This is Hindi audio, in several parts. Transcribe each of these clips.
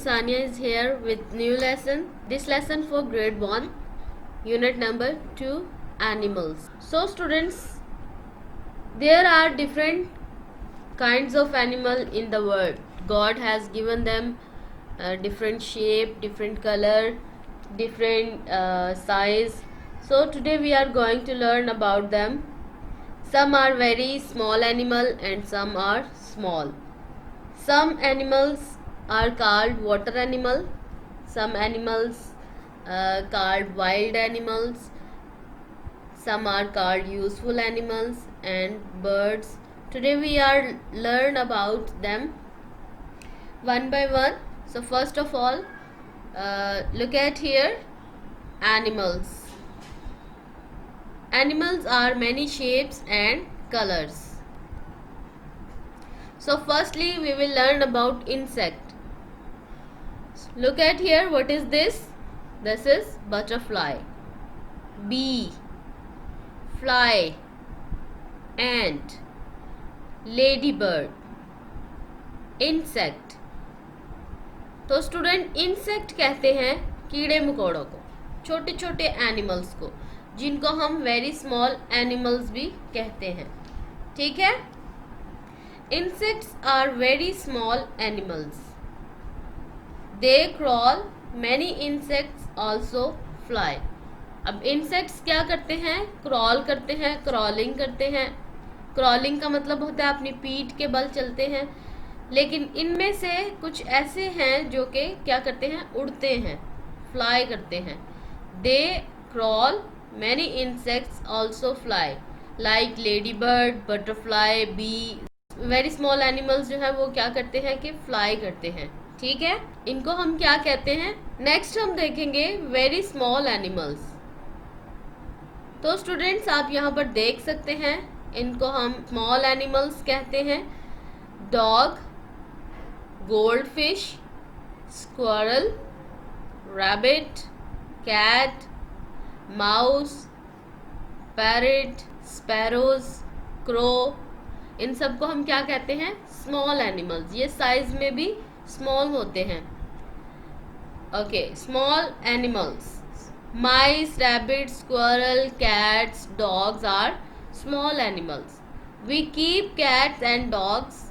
Sania is here with new lesson. This lesson for grade 1, unit number 2, animals. So students, there are different kinds of animal in the world. God has given them different shape, different color, different size. So today we are going to learn about them. Some are very small animal and some are small. Some animals are called water animal, some animals called wild animals, some are called useful animals and birds. Today we are learn about them one by one. So first of all, look at here, animals. Animals are many shapes and colors. So firstly we will learn about insect. Look at here, what is this? This is butterfly, bee, fly, ant, ladybird, insect. तो स्टूडेंट इंसेक्ट कहते हैं कीड़े मकोड़ों को, छोटे छोटे एनिमल्स को, जिनको हम वेरी स्मॉल एनिमल्स भी कहते हैं. ठीक है. Insects are very small animals. They crawl. Many insects also fly. अब insects क्या करते हैं? Crawl करते हैं, crawling करते हैं. Crawling का मतलब होता है अपनी पीठ के बल चलते हैं. लेकिन इनमें से कुछ ऐसे हैं जो कि क्या करते हैं? उड़ते हैं, fly करते हैं. They crawl. Many insects also fly. Like ladybird, butterfly, bee. Very small animals जो है वो क्या करते हैं कि फ्लाई करते हैं. ठीक है. इनको हम क्या कहते हैं? नेक्स्ट हम देखेंगे वेरी स्मॉल एनिमल्स. तो स्टूडेंट्स आप यहाँ पर देख सकते हैं, इनको हम स्मॉल एनिमल्स कहते हैं. Dog, goldfish, squirrel, rabbit, cat, mouse, parrot, sparrows, crow. इन सबको हम क्या कहते हैं? Small animals. ये साइज में भी स्मॉल होते हैं. Okay. Small animals. Mice, rabbit, squirrel, cats, dogs are small animals. We keep cats and dogs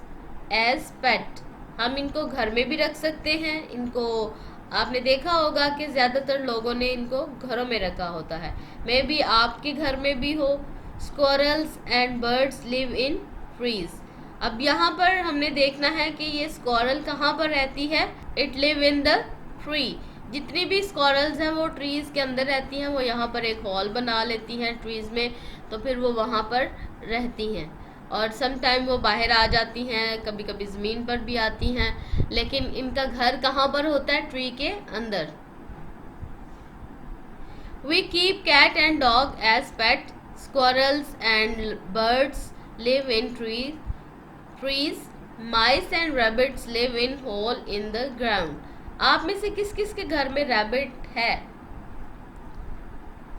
as pet. हम इनको घर में भी रख सकते हैं. इनको आपने देखा होगा कि ज़्यादातर लोगों ने इनको घरों में रखा होता है. मे बी आपके घर में भी हो. Squirrels and birds live in trees. अब यहाँ पर हमने देखना है कि ये स्क्वारल कहाँ पर रहती है. It live in the tree. जितनी भी स्क्वारल्स हैं वो ट्रीज के अंदर रहती हैं. वो यहाँ पर एक हॉल बना लेती हैं ट्रीज में, तो फिर वो वहाँ पर रहती हैं. और सम टाइम वो बाहर आ जाती हैं, कभी कभी ज़मीन पर भी आती हैं, लेकिन इनका घर कहाँ पर होता है? ट्री के अंदर. We keep cat and dog as pet. Squirrels and birds live in trees. Mice and rabbits live in hole in the ground. आप में से किस किस के घर में रैबिट है?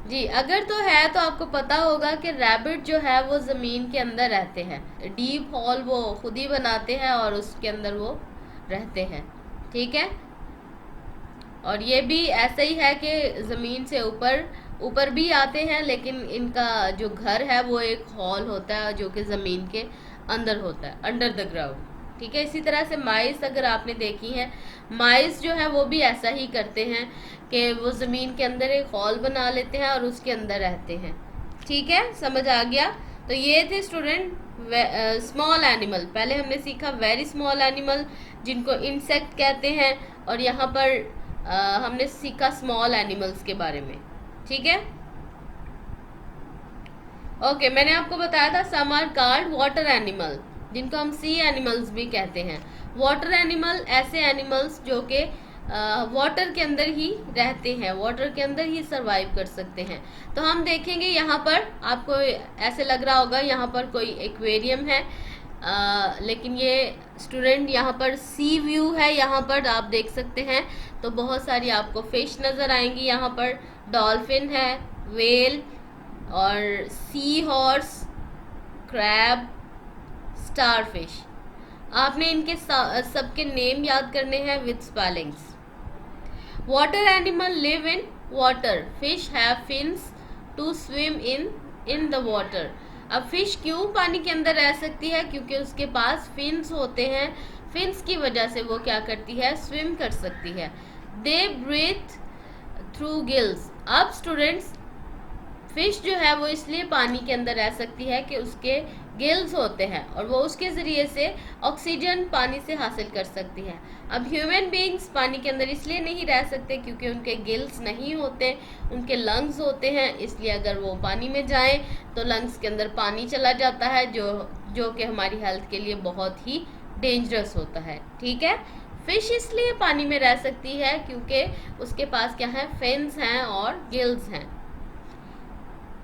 जी, अगर तो है तो आपको पता होगा कि रैबिट जो है वो ज़मीन के अंदर रहते हैं. डीप हॉल वो खुद ही बनाते हैं और उसके अंदर वो रहते हैं. ठीक है. और ये भी ऐसा ही है कि ज़मीन से ऊपर भी आते हैं, लेकिन इनका जो घर है वो एक हॉल होता है जो कि ज़मीन के अंदर होता है, अंडर द ग्राउंड. ठीक है. इसी तरह से माइस अगर आपने देखी हैं, माइस जो है वो भी ऐसा ही करते हैं कि वो ज़मीन के अंदर एक हॉल बना लेते हैं और उसके अंदर रहते हैं. ठीक है. समझ आ गया. तो ये थे स्टूडेंट स्मॉल एनिमल. पहले हमने सीखा वेरी स्मॉल एनिमल जिनको इंसेक्ट कहते हैं, और यहाँ पर हमने सीखा स्मॉल एनिमल्स के बारे में. ठीक है. ओके. मैंने आपको बताया था some are called water animal, जिनको हम सी एनिमल्स भी कहते हैं. वाटर एनिमल ऐसे एनिमल्स जो कि वाटर के अंदर ही रहते हैं, वाटर के अंदर ही सरवाइव कर सकते हैं. तो हम देखेंगे यहाँ पर, आपको ऐसे लग रहा होगा यहाँ पर कोई एक्वेरियम है, लेकिन ये स्टूडेंट यहाँ पर सी व्यू है. यहाँ पर आप देख सकते हैं तो बहुत सारी आपको फिश नज़र आएंगी. यहाँ पर डॉल्फिन है, वेल और सी हॉर्स, क्रैब, स्टारफिश. आपने इनके सबके नेम याद करने हैं with spellings. Water animal live in water, fish have fins to swim in the water. अब फिश क्यों पानी के अंदर रह सकती है? क्योंकि उसके पास फिन्स होते हैं, फिन्स की वजह से वो क्या करती है? स्विम कर सकती है। They breathe through gills. अब स्टूडेंट्स, फिश जो है वो इसलिए पानी के अंदर रह सकती है कि उसके गिल्स होते हैं और वो उसके ज़रिए से ऑक्सीजन पानी से हासिल कर सकती है। अब ह्यूमन बीइंग्स पानी के अंदर इसलिए नहीं रह सकते क्योंकि उनके गिल्स नहीं होते, उनके लंग्स होते हैं, इसलिए अगर वो पानी में जाएं तो लंग्स के अंदर पानी चला जाता है जो कि हमारी हेल्थ के लिए बहुत ही डेंजरस होता है। ठीक है, फिश इसलिए पानी में रह सकती है क्योंकि उसके पास क्या है? फिन्स हैं और गिल्स हैं।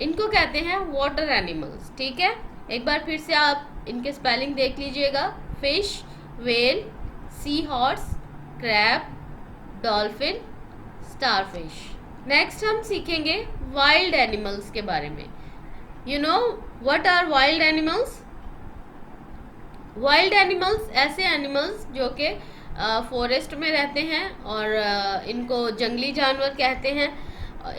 इनको कहते हैं वाटर एनिमल्स। ठीक है, एक बार फिर से आप इनके स्पेलिंग देख लीजिएगा। Fish, whale, sea horse, crab, dolphin, starfish. Next हम सीखेंगे वाइल्ड एनिमल्स के बारे में। You know what are wild animals? Wild animals ऐसे एनिमल्स जो कि फॉरेस्ट में रहते हैं और इनको जंगली जानवर कहते हैं,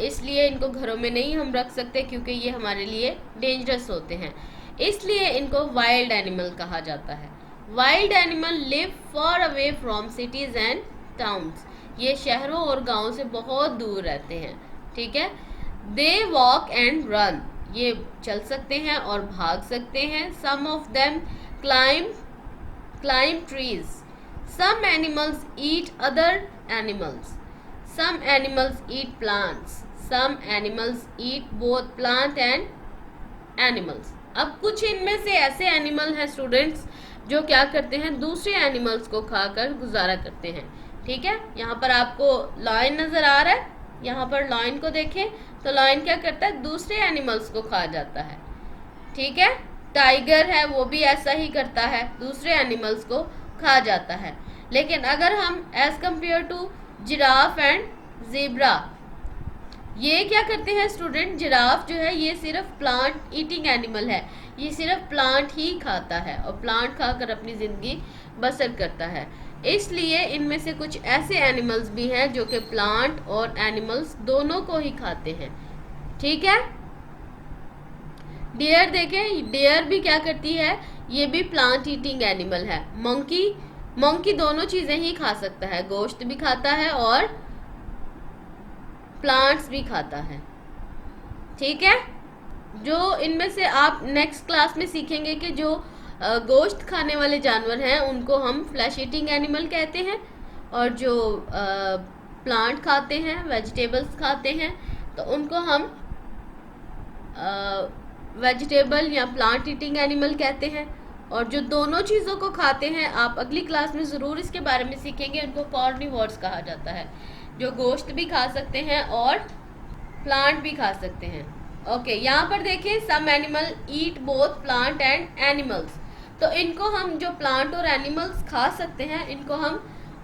इसलिए इनको घरों में नहीं हम रख सकते क्योंकि ये हमारे लिए डेंजरस होते हैं, इसलिए इनको वाइल्ड एनिमल कहा जाता है। Wild animal live for away from cities and towns. ये शहरों और गाँव से बहुत दूर रहते हैं। ठीक है, दे वॉक एंड रन। ये चल सकते हैं और भाग सकते हैं। Some of them climb trees. Some animals eat other animals. Some animals eat plants. Some animals eat both plant and animals. अब कुछ इनमें से ऐसे एनिमल हैं स्टूडेंट्स जो क्या करते हैं? दूसरे एनिमल्स को खाकर गुजारा करते हैं। ठीक है, यहाँ पर आपको लायन नज़र आ रहा है, यहाँ पर लायन को देखें तो लायन क्या करता है? दूसरे एनिमल्स को खा जाता है। ठीक है, टाइगर है वो भी ऐसा ही करता है, दूसरे एनिमल्स को खा जाता है। लेकिन अगर हम as compare to giraffe and zebra, ये क्या करते हैं स्टूडेंट? जिराफ जो है ये सिर्फ प्लांट ईटिंग एनिमल है, ये सिर्फ प्लांट ही खाता है और प्लांट खाकर अपनी ज़िंदगी बसर करता है। इसलिए इनमें से कुछ ऐसे एनिमल्स भी हैं जो कि प्लांट और एनिमल्स दोनों को ही खाते हैं। ठीक है, डियर देखें, डियर भी क्या करती है? ये भी प्लांट ईटिंग एनिमल है। मंकी दोनों चीज़ें ही खा सकता है, गोश्त भी खाता है और प्लांट्स भी खाता है। ठीक है, जो इनमें से आप नेक्स्ट क्लास में सीखेंगे कि जो गोश्त खाने वाले जानवर हैं उनको हम फ्लैश ईटिंग एनिमल कहते हैं और जो प्लांट खाते हैं, वेजिटेबल्स खाते हैं, तो उनको हम वेजिटेबल या प्लांट ईटिंग एनिमल कहते हैं। और जो दोनों चीज़ों को खाते हैं, आप अगली क्लास में ज़रूर इसके बारे में सीखेंगे, उनको कार्निवोर्स कहा जाता है, जो गोश्त भी खा सकते हैं और प्लांट भी खा सकते हैं। ओके, यहाँ पर देखिए, some animal eat both plant and animals. तो इनको हम जो प्लांट और एनिमल्स खा सकते हैं इनको हम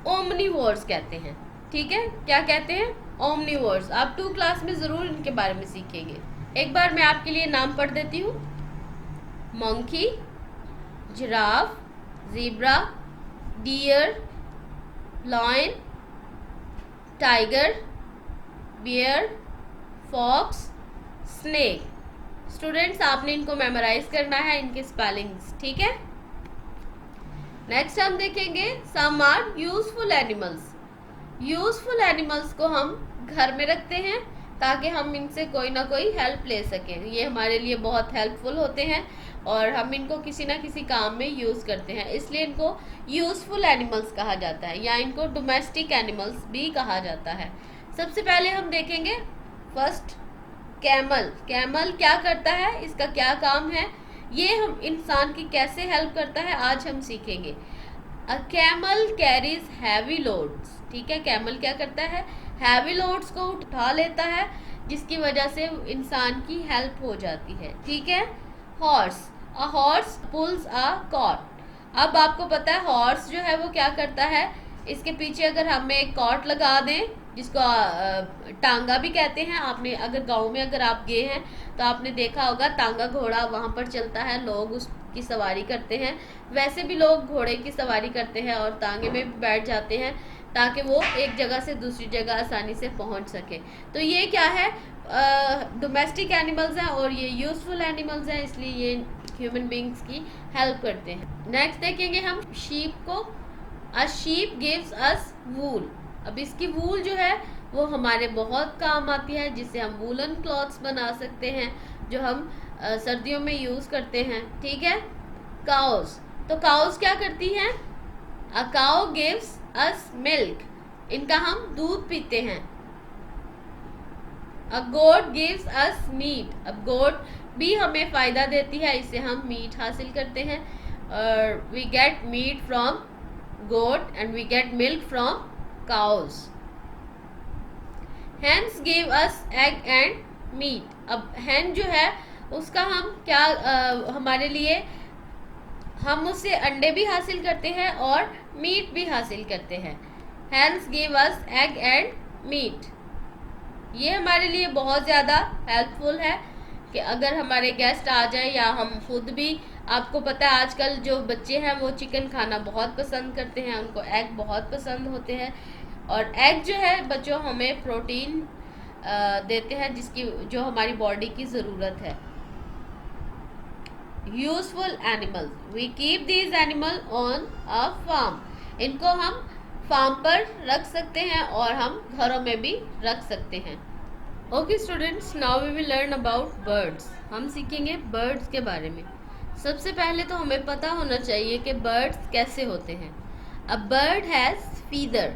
ओमनीवोर्स कहते हैं। ठीक है, क्या कहते हैं? ओमनीवोर्स। आप 2 क्लास में ज़रूर इनके बारे में सीखेंगे। एक बार मैं आपके लिए नाम पढ़ देती हूँ। Monkey, giraffe, zebra, deer, lion, tiger, bear, fox, snake. Students, आपने इनको मेमोराइज करना है, इनके स्पेलिंग्स। ठीक है, नेक्स्ट हम देखेंगे some are useful animals. Useful animals को हम घर में रखते हैं ताकि हम इनसे कोई ना कोई हेल्प ले सकें। ये हमारे लिए बहुत हेल्पफुल होते हैं और हम इनको किसी ना किसी काम में यूज़ करते हैं, इसलिए इनको यूज़फुल एनिमल्स कहा जाता है या इनको डोमेस्टिक एनिमल्स भी कहा जाता है। सबसे पहले हम देखेंगे फर्स्ट कैमल। कैमल क्या करता है, इसका क्या काम है, ये हम इंसान की कैसे हेल्प करता है आज हम सीखेंगे। A camel carries heavy loads. ठीक है, कैमल क्या करता है? हैवी लोड्स को उठा लेता है, जिसकी वजह से इंसान की हेल्प हो जाती है। ठीक है, horse. A horse pulls a cart. अब आपको पता है हॉर्स जो है वो क्या करता है, इसके पीछे अगर हमें एक कॉर्ट लगा दें, जिसको टांगा भी कहते हैं। आपने अगर गांव में अगर आप गए हैं तो आपने देखा होगा टांगा घोड़ा वहाँ पर चलता है, लोग उसकी सवारी करते हैं। वैसे भी लोग घोड़े की सवारी करते हैं और टांगे में भी बैठ जाते हैं। ताकि वो एक जगह से दूसरी जगह आसानी से पहुंच सके। तो ये क्या है, डोमेस्टिक एनिमल्स हैं और ये यूजफुल एनिमल्स हैं, इसलिए ये ह्यूमन बींग्स की हेल्प करते हैं। नेक्स्ट देखेंगे हम शीप को। अ शीप गिव्स अस वूल। अब इसकी वूल जो है वो हमारे बहुत काम आती है, जिससे हम वूलन क्लॉथ्स बना सकते हैं जो हम सर्दियों में यूज़ करते हैं। ठीक है। काउस, तो काउस क्या करती हैं? A cow gives us milk. इनका हम दूध पीते हैं। अ गोट गिव्स अस मीट। अब गोट भी हमें फ़ायदा देती है, इससे हम मीट हासिल करते हैं। और we get meat from goat and we get milk from cows. Hens give us egg and meat. अब हैन जो है उसका हम क्या हमारे लिए हम उससे अंडे भी हासिल करते हैं और मीट भी हासिल करते हैं। Hens give us egg and meat. ये हमारे लिए बहुत ज़्यादा हेल्पफुल है कि अगर हमारे गेस्ट आ जाए या हम खुद भी, आपको पता है आजकल जो बच्चे हैं वो चिकन खाना बहुत पसंद करते हैं, उनको एग बहुत पसंद होते हैं। और एग जो है बच्चों हमें प्रोटीन देते हैं जिसकी जो हमारी बॉडी की ज़रूरत है। Useful animals, we keep these animal on a farm. इनको हम फार्म पर रख सकते हैं और हम घरों में भी रख सकते हैं। Okay students, now we will learn about birds. हम सीखेंगे बर्ड्स के बारे में। सबसे पहले तो हमें पता होना चाहिए कि बर्ड्स कैसे होते हैं। A bird has feather.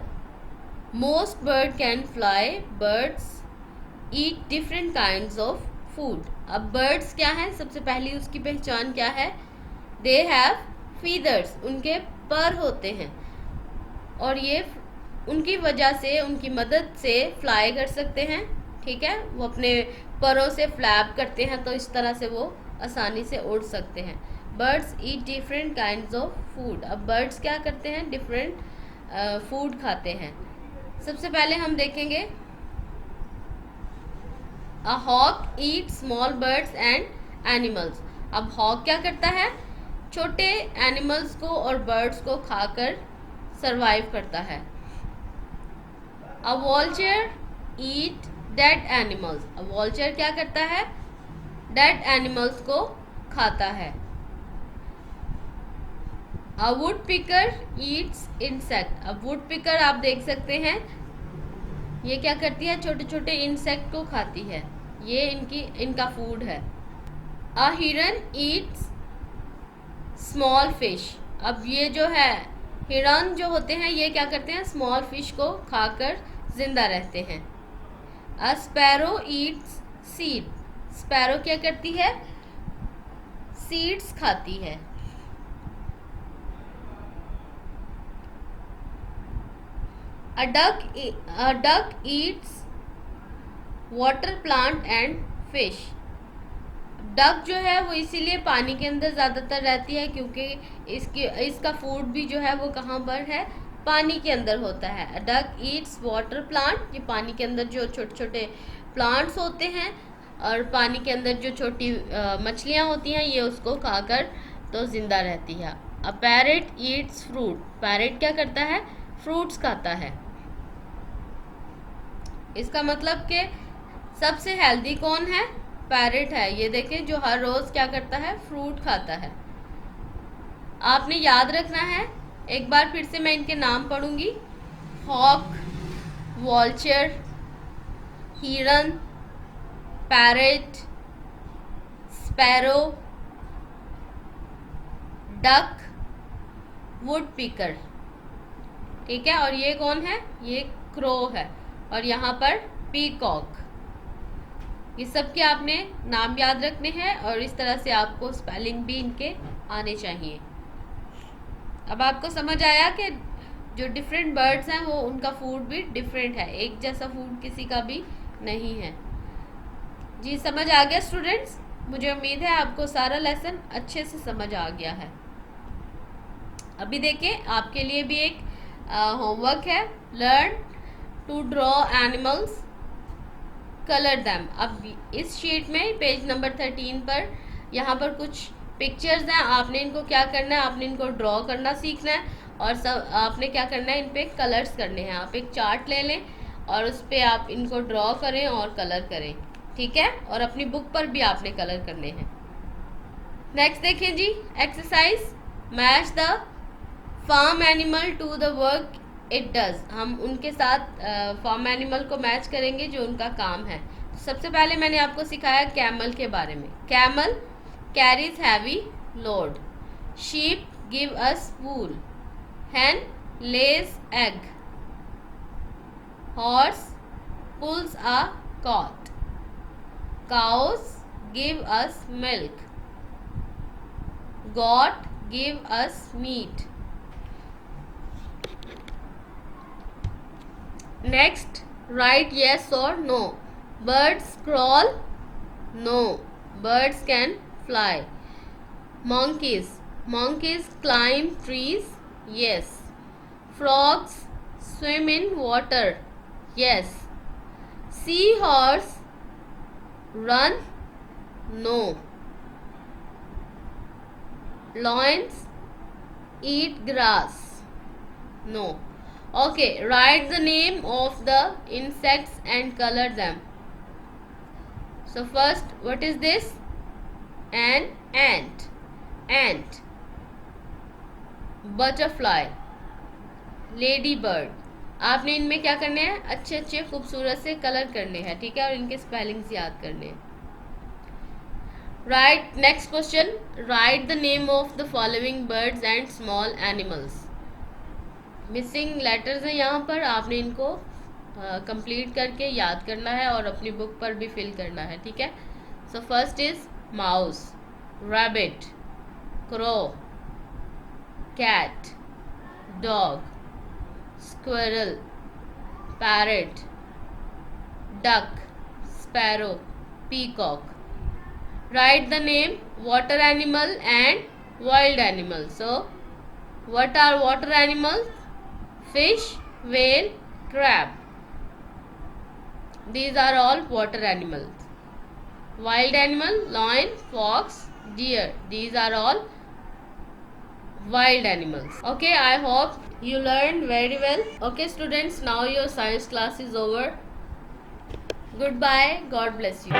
Most bird can fly. Birds eat different kinds of food. अब बर्ड्स क्या हैं? सबसे पहली उसकी पहचान क्या है? They have feathers. उनके पर होते हैं और ये उनकी वजह से, उनकी मदद से फ्लाई कर सकते हैं। ठीक है, वो अपने परों से फ्लैप करते हैं तो इस तरह से वो आसानी से उड़ सकते हैं। Birds eat different kinds of food. अब बर्ड्स क्या करते हैं? डिफरेंट फूड खाते हैं। सबसे पहले हम देखेंगे a hawk eat small birds and animals. अब हॉक क्या करता है? छोटे एनिमल्स को और बर्ड्स को खाकर सरवाइव करता है। अ वॉल्चर ईट डेड एनिमल्स। अब वॉल्चर क्या करता है? डेड एनिमल्स को खाता है। अ वुड पिकर ईट्स इंसेक्ट। अब वुड पिकर आप देख सकते हैं ये क्या करती है? छोटे छोटे इंसेक्ट को खाती है। ये इनका फूड है। अ हिरन ईट्स स्मॉल फिश। अब ये जो है हिरन जो होते हैं ये क्या करते हैं? स्मॉल फिश को खाकर जिंदा रहते हैं। अ स्पैरो ईट्स सीड। स्पैरो क्या करती है? सीड्स खाती है। A duck Yeats water plant and fish. Duck जो है वो इसीलिए पानी के अंदर ज़्यादातर रहती है क्योंकि इसका फूड भी जो है वो कहाँ पर है? पानी के अंदर होता है। Duck Yeats water plant. ये पानी के अंदर जो छोटे छोटे प्लांट्स होते हैं और पानी के अंदर जो छोटी मछलियाँ होती हैं ये उसको खाकर तो ज़िंदा रहती है। अ पैरेट ईट्स फ्रूट। पैरेट क्या करता है? फ्रूट्स खाता है। इसका मतलब कि सबसे हेल्दी कौन है? पैरेट है। ये देखें जो हर रोज़ क्या करता है? फ्रूट खाता है। आपने याद रखना है, एक बार फिर से मैं इनके नाम पढ़ूंगी। हॉक, वॉल्चर, हिरन, parrot, sparrow, duck, would picker. ठीक है, और ये कौन है? ये क्रो है और यहाँ पर पीकॉक। ये सब के आपने नाम याद रखने हैं और इस तरह से आपको स्पेलिंग भी इनके आने चाहिए। अब आपको समझ आया कि जो डिफरेंट बर्ड्स हैं वो उनका फूड भी डिफरेंट है, एक जैसा फूड किसी का भी नहीं है। जी समझ आ गया स्टूडेंट्स? मुझे उम्मीद है आपको सारा लेसन अच्छे से समझ आ गया है। अभी देखिए आपके लिए भी एक होमवर्क है। Learn to draw animals, colour them. अब इस शीट में पेज नंबर 13 पर यहाँ पर कुछ पिक्चर्स हैं, आपने इनको क्या करना है? आपने इनको ड्रॉ करना सीखना है और सब आपने क्या करना है, इन पे कलर्स करने हैं। आप एक चार्ट ले लें और उस पर आप इनको ड्रॉ करें और कलर करें, ठीक है। और अपनी बुक पर भी आपने कलर करने हैं। नेक्स्ट देखें जी, exercise match the farm animal to the work it does. हम उनके साथ फार्म एनिमल को मैच करेंगे जो उनका काम है। तो सबसे पहले मैंने आपको सिखाया कैमल के बारे में। Camel carries heavy load. Sheep give us wool. hen lays egg. Horse pulls a cart. Cows give us milk. Goat give us meat. Next, write yes or no. Birds crawl? No. Birds can fly. Monkeys climb trees? Yes. Frogs swim in water? Yes. Seahorse run? No. Lions eat grass? No. Okay, write the name of the insects and color them. So first, what is this? An ant. Ant. Butterfly, lady bird. आपने इनमें क्या करने हैं, अच्छे अच्छे खूबसूरत से कलर करने हैं, ठीक है, और इनके स्पेलिंग्स याद करने हैं। Right, next question, right the name of the following birds and small animals. Missing letters हैं यहाँ पर, आपने इनको कंप्लीट करके याद करना है और अपनी बुक पर भी फिल करना है, ठीक है। So first is mouse, rabbit, crow, cat, dog, squirrel, parrot, duck, sparrow, peacock. Write the name water animal and wild animal. So, what are water animals? Fish, whale, crab. These are all water animals. Wild animal, lion, fox, deer. These are all wild animals. Okay, I hope you learned very well. Okay students, now your science class is over. Goodbye, God bless you.